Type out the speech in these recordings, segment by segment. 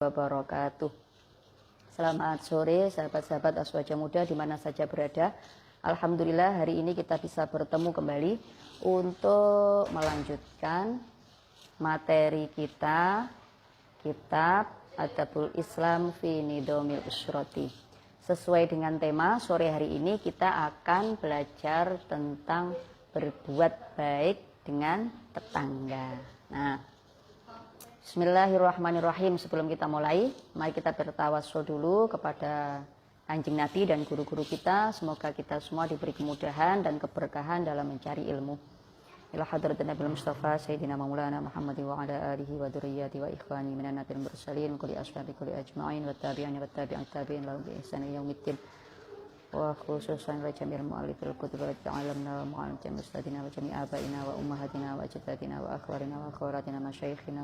Wabarakatuh. Selamat sore sahabat-sahabat Aswaja Muda di mana saja berada. Alhamdulillah hari ini kita bisa bertemu kembali untuk melanjutkan materi kita, kitab Adabul Islam fi Nidhamil Usrati. Sesuai dengan tema sore hari ini kita akan belajar tentang berbuat baik dengan tetangga. Nah, Bismillahirrahmanirrahim. Sebelum kita mulai, mari kita bertawassul dulu kepada Kanjeng Nabi dan guru-guru kita. Semoga kita semua diberi kemudahan dan keberkahan dalam mencari ilmu. Ila hadratin Nabi Mustafa Sayyidina Maulana Muhammad wa ala alihi wa dzurriyyati wa ikhwani minan nabil mursalin kulli ashabi kulli ajma'in wa tabi'in wa tabi'in lahum bi ihsani yaumiddin. Wa khususan wa jamil mu'allifil kutub wa ta'alamna wa mu'allim ustadina wa jami' abaina wa ummahatina wa ajdatina wa akhwarina wa akhwaratina masyayikhina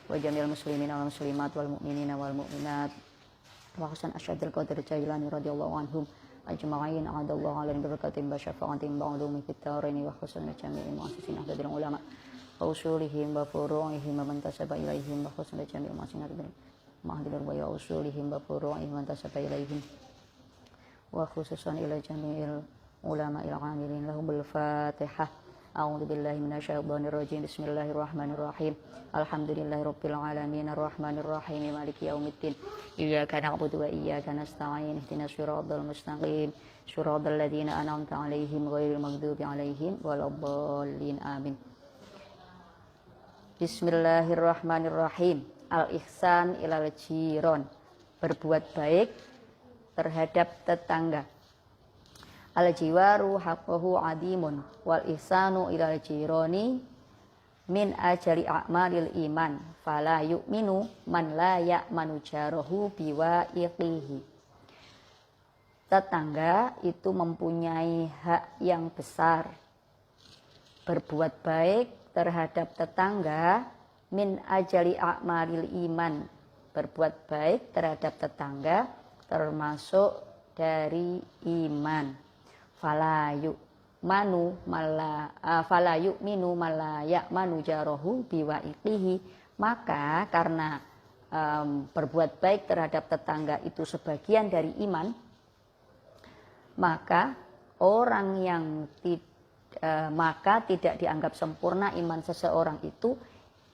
wa jamil muslimina wal muslimat wal mu'minina wal mu'minat wa khususan asyadil qadir jailani radhiyallahu anhum ajma'in a'adallahu alaihim berakatim basyafa'atim ba'ulumi fitarini wa khususan jami'i mu'assisin ahdadil ulama wa usulihim wa furu'ihim wa mantasaba ilaihim wa khususan jami'i mu'assisin ma'adilur wa usulihim wa furu'ihim wa mantasaba ilaihim wa khususan ila jami'il ulama il amilin lahum bil fatihah. A'udzu billahi minasyaitonir rajim. Bismillahirrahmanirrahim. Alhamdulillahirabbil alamin arrahmanir rahim maliki yaumiddin. Iyyaka na'budu wa iyyaka nasta'in. Ihdinas siratal mustaqim. Siratal ladzina an'amta 'alaihim ghairil maghdubi 'alaihim waladdallin. Amin. Bismillahirrahmanirrahim. Al-ihsan ilal jiron. Berbuat baik terhadap tetangga. Al-jiwaru haqqahu adimun wal ihsanu ilal jironi min ajali a'malil iman fala yu'minu man la ya'manu jarahu biwa'iqihi. Tetangga itu mempunyai hak yang besar. Berbuat baik terhadap tetangga min ajali a'malil iman. Berbuat baik terhadap tetangga termasuk dari iman. Fala yu'minu mala ya'manu jarahu biwa'iqihi. Maka karena berbuat baik terhadap tetangga itu sebagian dari iman, maka orang yang tidak dianggap sempurna iman seseorang itu,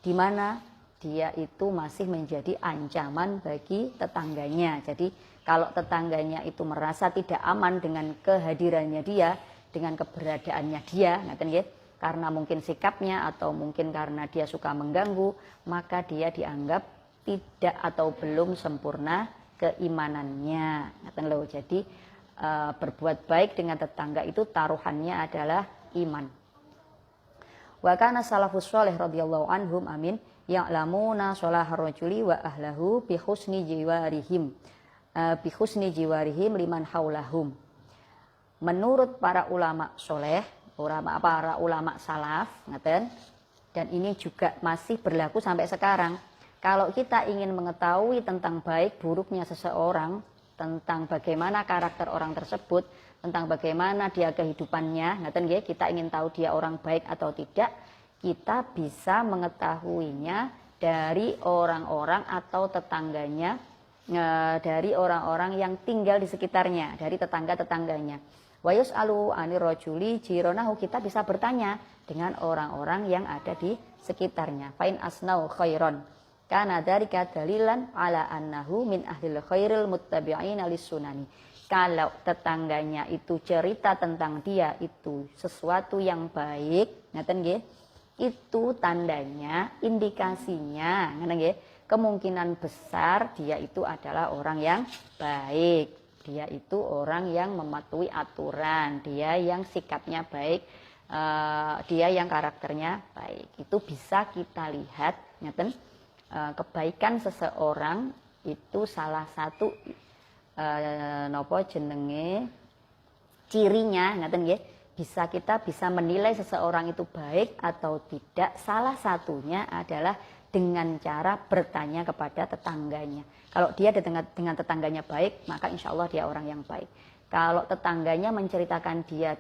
di mana dia itu masih menjadi ancaman bagi tetangganya. Jadi kalau tetangganya itu merasa tidak aman dengan kehadirannya dia, dengan keberadaannya dia, karena mungkin sikapnya atau mungkin karena dia suka mengganggu, maka dia dianggap tidak atau belum sempurna keimanannya. Jadi berbuat baik dengan tetangga itu taruhannya adalah iman. Wa kana salafus shalih radhiyallahu anhum amin ya'lamuna sholahar rajuli wa ahlahu bi husni jiwarihim liman haulahum. Menurut para ulama soleh, para ulama salaf, dan ini juga masih berlaku sampai sekarang. Kalau kita ingin mengetahui tentang baik buruknya seseorang, tentang bagaimana karakter orang tersebut, tentang bagaimana dia kehidupannya, kita ingin tahu dia orang baik atau tidak, kita bisa mengetahuinya dari orang-orang atau tetangganya, dari orang-orang yang tinggal di sekitarnya, dari tetangga-tetangganya. Wa yus'alu 'anir rajuli jironahu, kita bisa bertanya dengan orang-orang yang ada di sekitarnya. Fa in asnau khairon kana dzalika dalilan ala annahu min ahlil khairil muttabi'ina lis-sunani. Kalau tetangganya itu cerita tentang dia itu sesuatu yang baik, itu tandanya, indikasinya, kemungkinan besar dia itu adalah orang yang baik. Dia itu orang yang mematuhi aturan, dia yang sikapnya baik, dia yang karakternya baik. Itu bisa kita lihat, kebaikan seseorang itu salah satu cirinya, kita bisa menilai seseorang itu baik atau tidak. Salah satunya adalah dengan cara bertanya kepada tetangganya. Kalau dia dengan tetangganya baik, maka insya Allah dia orang yang baik. Kalau tetangganya menceritakan dia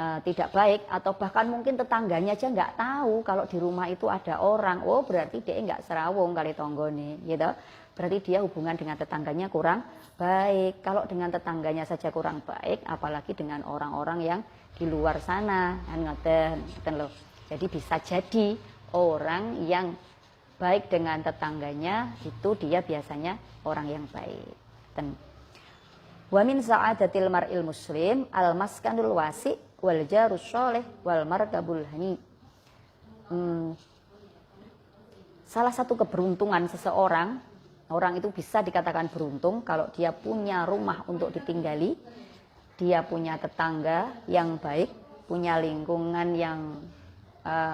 tidak baik, atau bahkan mungkin tetangganya aja nggak tahu kalau di rumah itu ada orang, oh berarti dia nggak serawung kali tonggone, gitu. Berarti dia hubungan dengan tetangganya kurang baik. Kalau dengan tetangganya saja kurang baik, apalagi dengan orang-orang yang di luar sana, kan ngoten loh. Jadi bisa jadi orang yang baik dengan tetangganya itu dia biasanya orang yang baik. Wa min sa'adatil mar'il muslim al maskanul wasi wal jarus sholeh wal markabul hani. Salah satu keberuntungan seseorang, orang itu bisa dikatakan beruntung kalau dia punya rumah untuk ditinggali, dia punya tetangga yang baik, punya lingkungan yang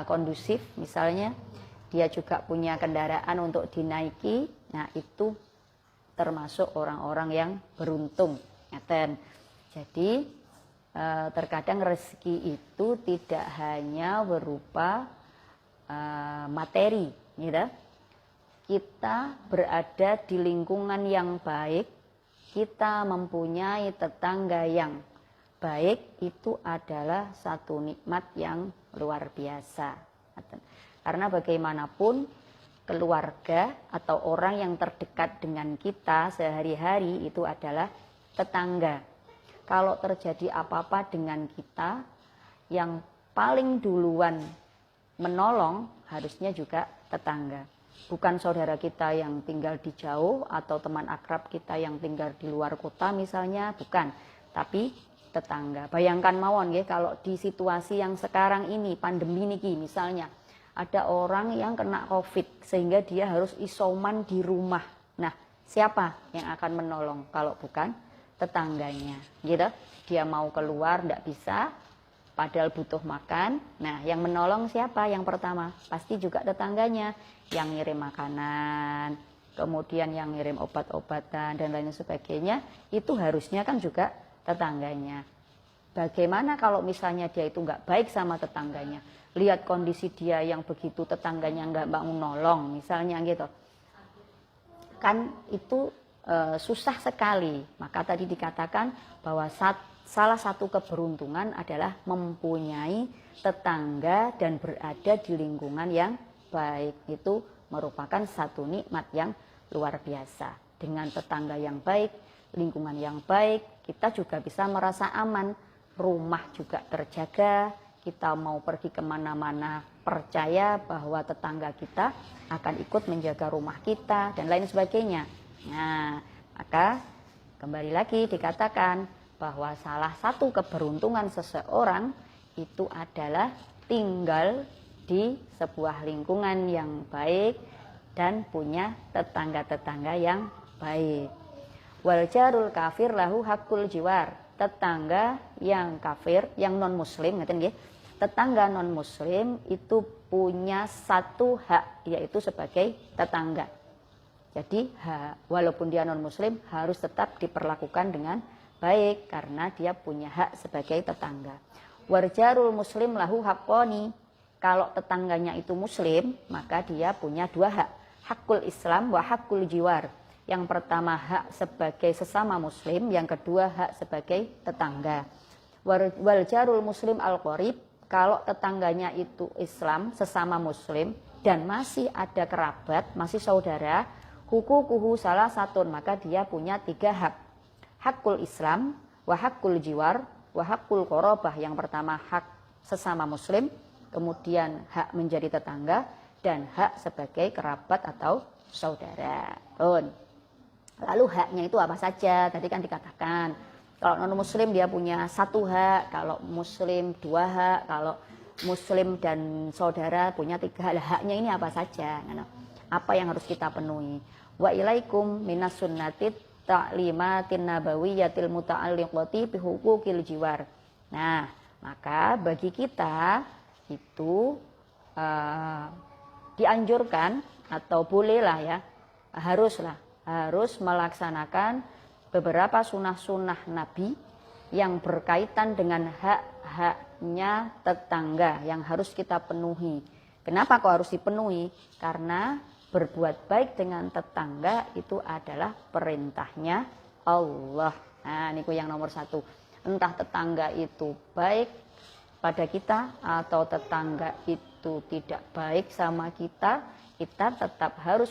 kondusif misalnya, dia juga punya kendaraan untuk dinaiki. Nah itu termasuk orang-orang yang beruntung. Jadi terkadang rezeki itu tidak hanya berupa materi, gitu. Kita berada di lingkungan yang baik, kita mempunyai tetangga yang baik, itu adalah satu nikmat yang luar biasa. Karena bagaimanapun keluarga atau orang yang terdekat dengan kita sehari-hari itu adalah tetangga. Kalau terjadi apa-apa dengan kita, yang paling duluan menolong harusnya juga tetangga. Bukan saudara kita yang tinggal di jauh atau teman akrab kita yang tinggal di luar kota misalnya, bukan. Tapi tetangga. Bayangkan mawon ya, kalau di situasi yang sekarang ini, pandemi niki misalnya, ada orang yang kena COVID sehingga dia harus isoman di rumah. Nah, siapa yang akan menolong kalau bukan tetangganya, gitu? Dia mau keluar tidak bisa, padahal butuh makan. Nah, yang menolong siapa? Yang pertama pasti juga tetangganya, yang ngirim makanan, kemudian yang ngirim obat-obatan dan lain sebagainya. Itu harusnya kan juga tetangganya. Bagaimana kalau misalnya dia itu nggak baik sama tetangganya? Lihat kondisi dia yang begitu, tetangganya nggak mau nolong, misalnya gitu. Kan itu susah sekali. Maka tadi dikatakan bahwa salah satu keberuntungan adalah mempunyai tetangga dan berada di lingkungan yang baik. Itu merupakan satu nikmat yang luar biasa. Dengan tetangga yang baik, lingkungan yang baik, kita juga bisa merasa aman. Rumah juga terjaga, kita mau pergi kemana-mana percaya bahwa tetangga kita akan ikut menjaga rumah kita dan lain sebagainya. Nah, maka kembali lagi dikatakan bahwa salah satu keberuntungan seseorang itu adalah tinggal di sebuah lingkungan yang baik dan punya tetangga-tetangga yang baik. Wal jarul kafir lahu hakul jiwar. Tetangga yang kafir, yang non muslim, ngerti nggih? Tetangga non muslim itu punya satu hak, yaitu sebagai tetangga. Jadi walaupun dia non muslim harus tetap diperlakukan dengan baik karena dia punya hak sebagai tetangga. Warjarul muslim lahu haqqani. Kalau tetangganya itu muslim, maka dia punya dua hak. Hakul Islam wa hakul jiwar. Yang pertama hak sebagai sesama muslim, yang kedua hak sebagai tetangga. Wal jarul muslim al-qarib. Kalau tetangganya itu Islam, sesama muslim, dan masih ada kerabat, masih saudara, hukukuhu salah satun, maka dia punya tiga hak. Hakul Islam, wa hakul jiwar, wa hakul qorobah. Yang pertama hak sesama muslim, kemudian hak menjadi tetangga, dan hak sebagai kerabat atau saudara. Lalu haknya itu apa saja? Tadi kan dikatakan, kalau non muslim dia punya satu hak, kalau muslim dua hak, kalau muslim dan saudara punya tiga hak. Haknya ini apa saja? Apa yang harus kita penuhi? Wa ilaikum minas sunnatit ta'limatin nabawiyatil muta'alliqati bi huquqil jiwar. Nah, maka bagi kita itu dianjurkan atau bolehlah ya, harus melaksanakan beberapa sunnah-sunnah Nabi yang berkaitan dengan hak-haknya tetangga yang harus kita penuhi. Kenapa kok harus dipenuhi? Karena berbuat baik dengan tetangga itu adalah perintahnya Allah. Nah, niku yang nomor satu. Entah tetangga itu baik pada kita atau tetangga itu tidak baik sama kita, kita tetap harus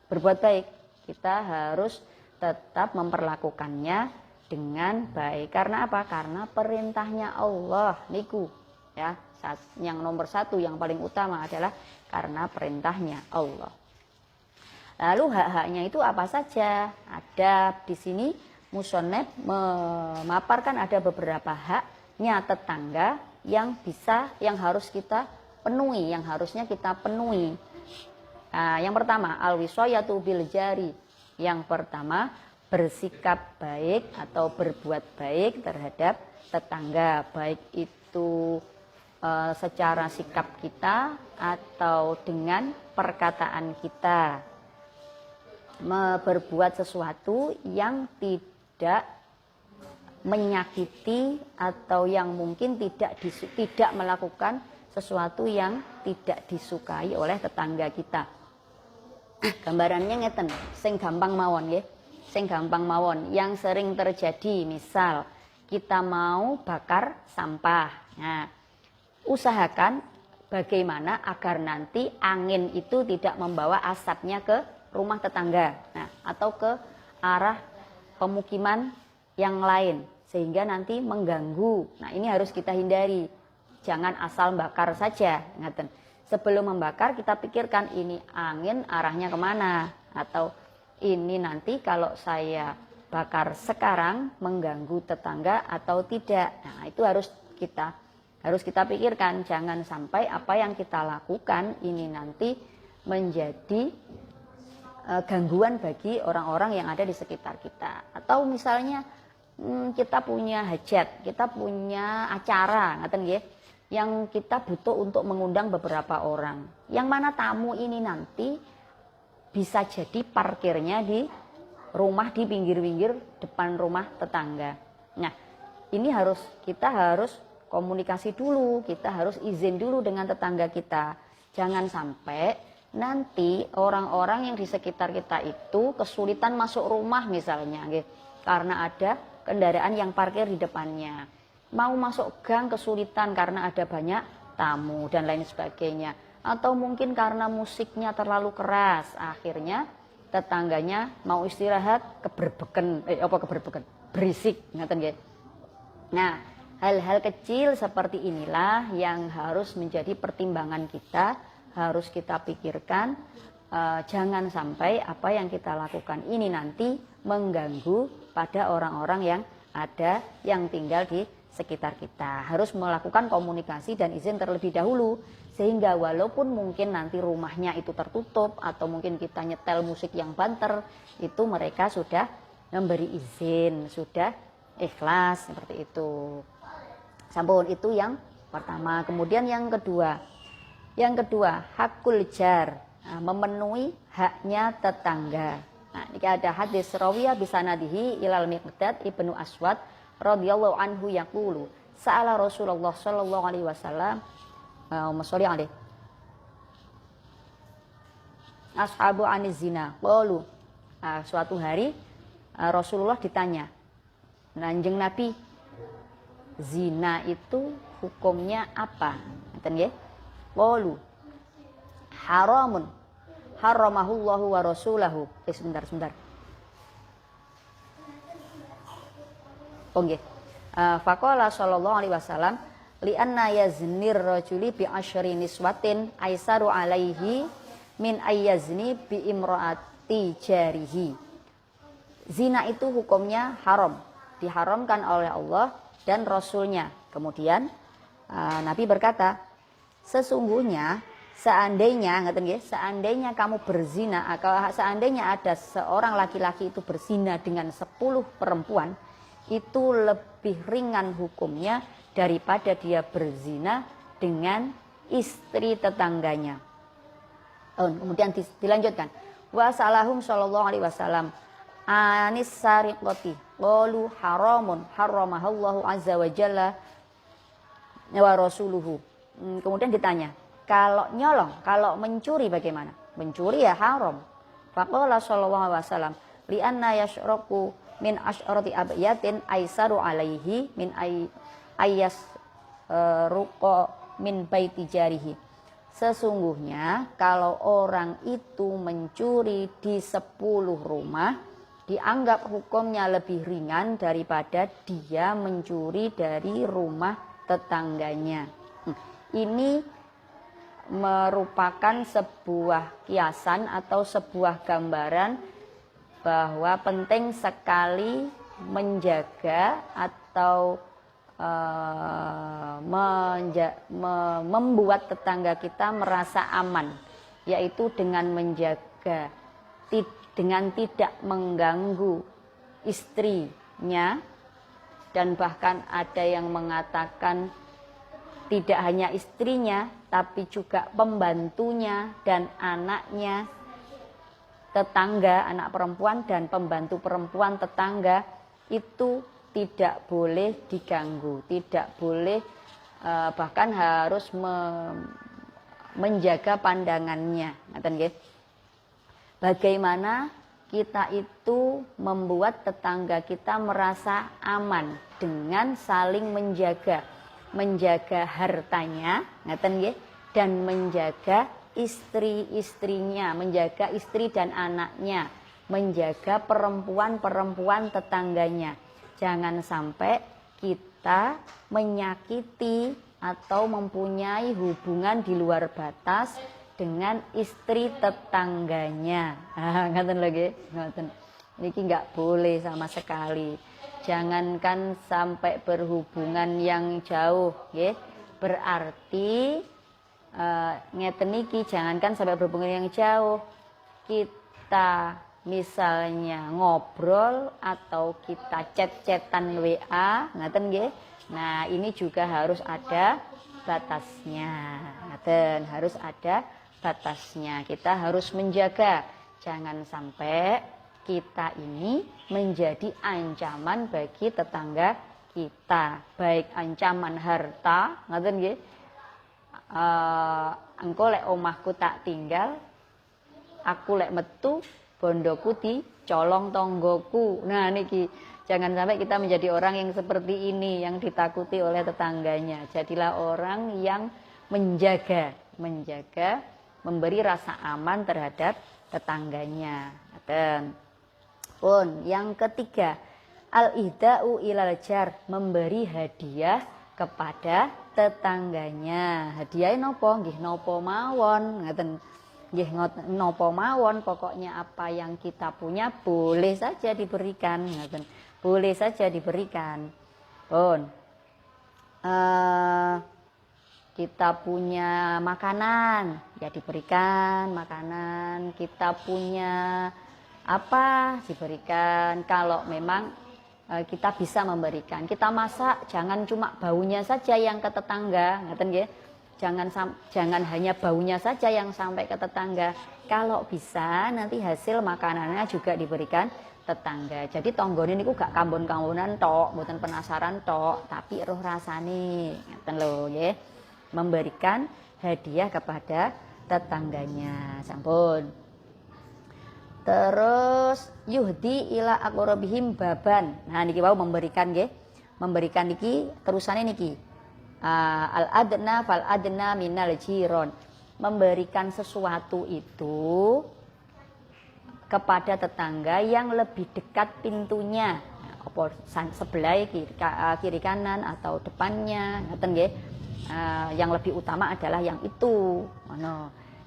berbuat baik. Kita harus tetap memperlakukannya dengan baik. Karena apa? Karena perintahnya Allah niku ya. Yang nomor satu, yang paling utama adalah karena perintahnya Allah. Lalu hak-haknya itu apa saja? Ada di sini musonef memaparkan ada beberapa haknya tetangga yang harus kita penuhi, yang harusnya kita penuhi. Nah, yang pertama, al-wisayatu bil jari. Yang pertama, bersikap baik atau berbuat baik terhadap tetangga, baik itu secara sikap kita atau dengan perkataan kita. Berbuat sesuatu yang tidak menyakiti atau yang mungkin tidak melakukan sesuatu yang tidak disukai oleh tetangga kita. Gambarannya ngeten, sing gampang mawon nggih. Sing gampang mawon yang sering terjadi, misal kita mau bakar sampah. Nah, usahakan bagaimana agar nanti angin itu tidak membawa asapnya ke rumah tetangga. Nah, atau ke arah pemukiman yang lain sehingga nanti mengganggu. Nah, ini harus kita hindari. Jangan asal bakar saja, ngaten. Sebelum membakar kita pikirkan ini angin arahnya kemana, atau ini nanti kalau saya bakar sekarang mengganggu tetangga atau tidak. Nah, itu harus kita pikirkan. Jangan sampai apa yang kita lakukan ini nanti menjadi gangguan bagi orang-orang yang ada di sekitar kita. Atau misalnya kita punya hajat, kita punya acara, ngaten nggih, yang kita butuh untuk mengundang beberapa orang. Yang mana tamu ini nanti bisa jadi parkirnya di rumah di pinggir-pinggir depan rumah tetangga. Nah, ini kita harus komunikasi dulu, kita harus izin dulu dengan tetangga kita. Jangan sampai nanti orang-orang yang di sekitar kita itu kesulitan masuk rumah misalnya, karena ada kendaraan yang parkir di depannya. Mau masuk gang kesulitan karena ada banyak tamu dan lain sebagainya. Atau mungkin karena musiknya terlalu keras, akhirnya tetangganya mau istirahat berisik, ngaten nggih. Nah, hal-hal kecil seperti inilah yang harus menjadi pertimbangan kita, harus kita pikirkan. Jangan sampai apa yang kita lakukan ini nanti mengganggu pada orang-orang yang ada yang tinggal di sekitar kita. Harus melakukan komunikasi dan izin terlebih dahulu, sehingga walaupun mungkin nanti rumahnya itu tertutup atau mungkin kita nyetel musik yang banter, itu mereka sudah memberi izin, sudah ikhlas seperti itu. Sampun, itu yang pertama. Kemudian yang kedua, hakul jar, memenuhi haknya tetangga. Nah, ini ada hadis rawiyah bisanadihi ilal Miqdad ibnu Aswad radhiyallahu anhu yaqulu sa'ala Rasulullah sallallahu alaihi wasallam sholli alaihi ashabu aniz zina qalu. Suatu hari Rasulullah ditanya, Kanjeng Nabi, zina itu hukumnya apa? Ngeten nggih. Qalu haramun haramahullahu wa rasulahu. Sebentar. Oke. Faqala sallallahu alaihi wasallam li anna yaznir rajuli bi asyri niswatin aisaru alaihi min ayyazni bi imraati jarihi. Zina itu hukumnya haram, diharamkan oleh Allah dan Rasulnya. Kemudian Nabi berkata, sesungguhnya seandainya kamu berzina, atau seandainya ada seorang laki-laki itu berzina dengan 10 perempuan, itu lebih ringan hukumnya daripada dia berzina dengan istri tetangganya. Kemudian dilanjutkan, wa salahum sallallahu alaihi wasallam anis sariqati qalu haramun haramahallahu azza wa jalla wa rasuluhu. Kemudian ditanya, kalau nyolong, kalau mencuri bagaimana? Mencuri ya haram. Faqala sallallahu alaihi wasallam li anna yashraku min asyrati abyatin aisaru alaihi min ayas ruqa min baiti jarihi. Sesungguhnya kalau orang itu mencuri di 10 rumah, dianggap hukumnya lebih ringan daripada dia mencuri dari rumah tetangganya. Ini merupakan sebuah kiasan atau sebuah gambaran bahwa penting sekali menjaga atau membuat tetangga kita merasa aman, yaitu dengan menjaga, dengan tidak mengganggu istrinya, dan bahkan ada yang mengatakan tidak hanya istrinya tapi juga pembantunya dan anaknya tetangga, anak perempuan dan pembantu perempuan tetangga itu tidak boleh diganggu, tidak boleh, bahkan harus menjaga pandangannya. Bagaimana kita itu membuat tetangga kita merasa aman dengan saling menjaga hartanya, dan menjaga istri-istrinya, menjaga istri dan anaknya, menjaga perempuan-perempuan tetangganya. Jangan sampai kita menyakiti atau mempunyai hubungan di luar batas dengan istri tetangganya. Ngaten lagi, ngaten. Niki nggak boleh sama sekali. Jangankan sampai berhubungan yang jauh, ya. Berarti ngeten niki, jangankan sampai berhubungan yang jauh, kita misalnya ngobrol atau kita chat-chatan WA, ngaten nggih. Nah, ini juga harus ada batasnya. Ngaten, harus ada batasnya. Kita harus menjaga jangan sampai kita ini menjadi ancaman bagi tetangga kita, baik ancaman harta, ngaten nggih. Engko lek omahku tak tinggal, aku lek metu bondoku dicolong tonggoku. Nah niki, jangan sampai kita menjadi orang yang seperti ini, yang ditakuti oleh tetangganya. Jadilah orang yang menjaga, memberi rasa aman terhadap tetangganya. Pun yang ketiga, al-ihda'u ilal jar, memberi hadiah kepada tetangganya. Hadiah nopo? Nggih nopo mawon, ngaten. Nggih nopo mawon, pokoknya apa yang kita punya boleh saja diberikan, ngaten. Boleh saja diberikan. Pun kita punya makanan, ya diberikan makanan. Kita punya apa, diberikan. Kalau memang kita bisa memberikan. Kita masak, jangan cuma baunya saja yang ke tetangga, ngaten nggih. Jangan hanya baunya saja yang sampai ke tetangga. Kalau bisa nanti hasil makanannya juga diberikan tetangga. Jadi tonggone niku gak kambon-kambonan tok, mboten penasaran tok, tapi roh rasane, ngaten lho nggih. Memberikan hadiah kepada tetangganya. Sampun. Terus yuhdi ila aqrabihim baban. Nah niki wau memberikan nggih. Memberikan niki terusane niki. Al adna fal adna minal jiron. Memberikan sesuatu itu kepada tetangga yang lebih dekat pintunya. Apa sebelah kiri kanan atau depannya, ngaten nggih. Yang lebih utama adalah yang itu.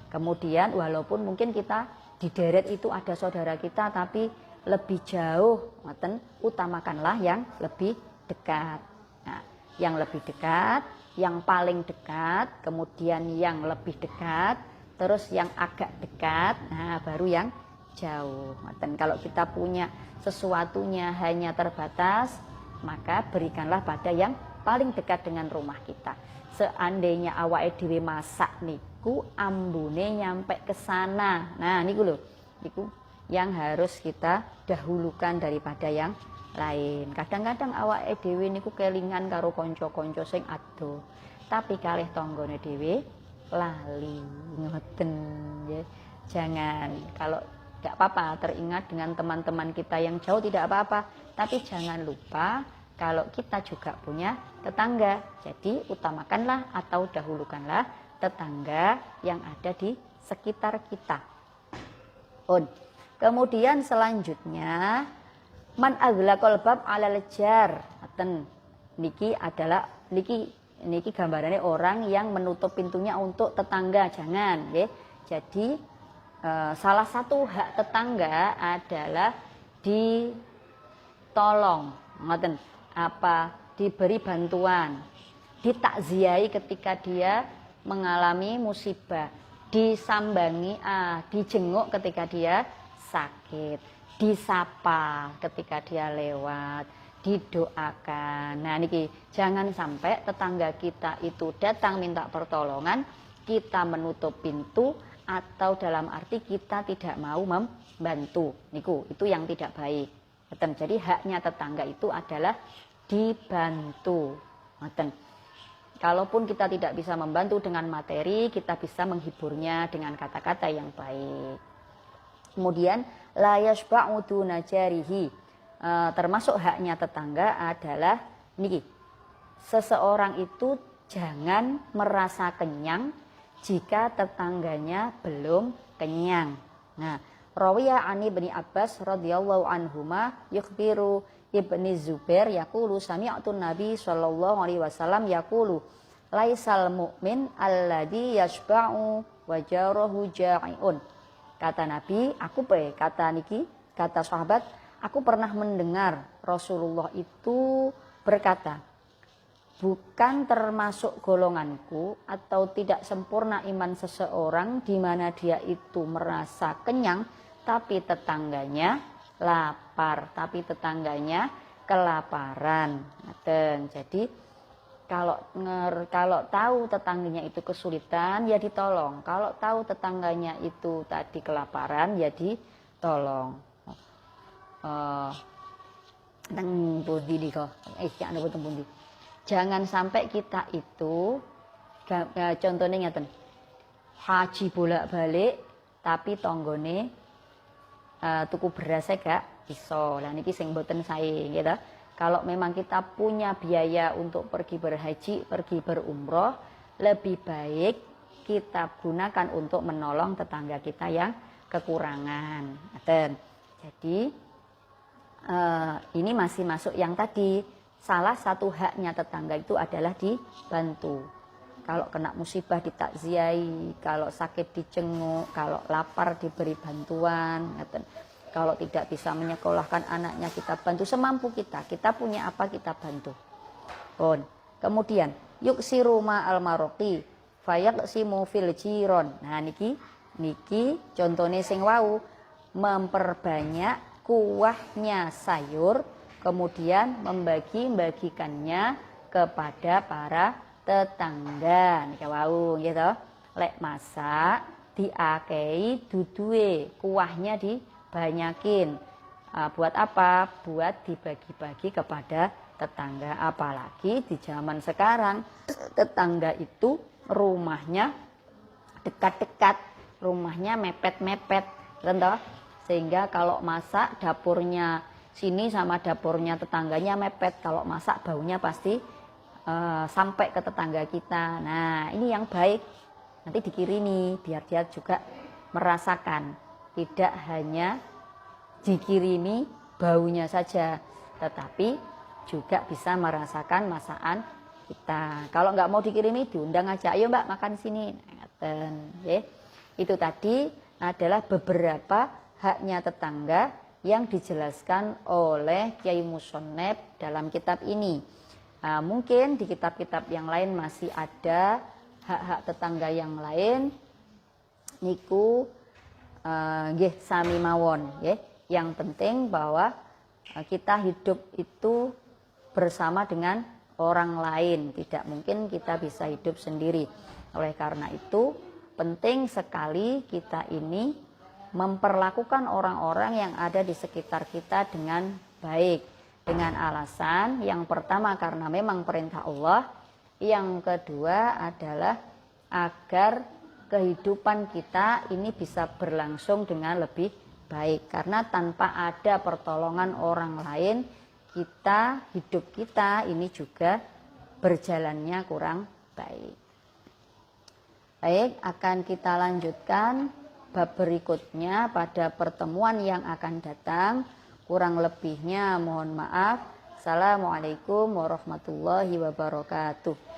Kemudian walaupun mungkin kita di deret itu ada saudara kita tapi lebih jauh, ngaten, utamakanlah yang lebih dekat. Nah, yang lebih dekat, yang paling dekat, kemudian yang lebih dekat, terus yang agak dekat, nah baru yang jauh. Ngaten, kalau kita punya sesuatunya hanya terbatas, maka berikanlah pada yang paling dekat dengan rumah kita. Seandainya awake dhewe masak niku ambune nyampe ke sana. Nah, niku lho. Niku yang harus kita dahulukan daripada yang lain. Kadang-kadang awake dhewe niku kelingan karo kanca-kanca sing adoh, tapi kalih tanggane dhewe lali. Ngoten nggih. Jangan, kalau tidak apa-apa teringat dengan teman-teman kita yang jauh tidak apa-apa, tapi jangan lupa kalau kita juga punya tetangga. Jadi utamakanlah atau dahulukanlah tetangga yang ada di sekitar kita. Kemudian selanjutnya man aghlaqal bab 'alal jar. Niki adalah niki gambarannya orang yang menutup pintunya untuk tetangga, jangan nggih. Jadi salah satu hak tetangga adalah ditolong, ngoten, diberi bantuan, ditakziahi ketika dia mengalami musibah, disambangi, dijenguk ketika dia sakit, disapa ketika dia lewat, didoakan. Nah niki jangan sampai tetangga kita itu datang minta pertolongan, kita menutup pintu atau dalam arti kita tidak mau membantu. Niku itu yang tidak baik. Jadi haknya tetangga itu adalah dibantu. Kalaupun kita tidak bisa membantu dengan materi, kita bisa menghiburnya dengan kata-kata yang baik. Kemudian la yashba'u duna jarihi. Termasuk haknya tetangga adalah niki. Seseorang itu jangan merasa kenyang jika tetangganya belum kenyang. Nah, rawiya ani bin Abbas radhiyallahu anhuma yukhbiru Ibni Zubair yaqulu sami'tu Nabi sallallahu alaihi wasallam yaqulu laisal mu'min alladhi yashba'u wa jaruhu ja'iun. Kata Nabi, kata sahabat, aku pernah mendengar Rasulullah itu berkata, bukan termasuk golonganku atau tidak sempurna iman seseorang di mana dia itu merasa kenyang tapi tetangganya lapar, tapi tetangganya kelaparan. Jadi kalau tahu tetangganya itu kesulitan ya ditolong. Kalau tahu tetangganya itu tadi kelaparan ya ditolong. Jangan sampai kita itu contohnya ngeten. Haji bolak-balik tapi tonggone tuku beras gak iso. Lah niki sing mboten sae gitu. Kalau memang kita punya biaya untuk pergi berhaji, pergi berumroh, lebih baik kita gunakan untuk menolong tetangga kita yang kekurangan. Jadi ini masih masuk yang tadi. Salah satu haknya tetangga itu adalah dibantu. Kalau kena musibah ditakziahi, kalau sakit dijenguk, kalau lapar diberi bantuan. Kalau tidak bisa menyekolahkan anaknya kita bantu semampu kita. Kita punya apa kita bantu. Kemudian yuksiru ma'al maroqi fayaqsimu fil jiron. Nah niki contohnya sing wau, memperbanyak kuahnya sayur kemudian membagi-bagikannya kepada para tetangga. Nika wau gitu. Lek masak diakei duduhe, kuahnya dibanyakin. Buat apa? Buat dibagi-bagi kepada tetangga. Apalagi di zaman sekarang tetangga itu rumahnya dekat-dekat, rumahnya mepet-mepet, sehingga kalau masak dapurnya sini sama dapurnya tetangganya mepet. Kalau masak baunya pasti sampai ke tetangga kita. Nah ini yang baik, nanti dikirimi biar dia juga merasakan, tidak hanya dikirimi baunya saja, tetapi juga bisa merasakan masakan kita. Kalau nggak mau dikirimi diundang aja, ayo mbak makan sini. Itu tadi adalah beberapa haknya tetangga yang dijelaskan oleh Kiai Musonep dalam kitab ini. Mungkin di kitab-kitab yang lain masih ada hak-hak tetangga yang lain. Niku nggih sami mawon nggih. Yang penting bahwa kita hidup itu bersama dengan orang lain. Tidak mungkin kita bisa hidup sendiri. Oleh karena itu penting sekali kita ini memperlakukan orang-orang yang ada di sekitar kita dengan baik. Dengan alasan yang pertama karena memang perintah Allah, yang kedua adalah agar kehidupan kita ini bisa berlangsung dengan lebih baik. Karena tanpa ada pertolongan orang lain, hidup kita ini juga berjalannya kurang baik. Baik, akan kita lanjutkan bab berikutnya pada pertemuan yang akan datang. Kurang lebihnya mohon maaf. Assalamualaikum warahmatullahi wabarakatuh.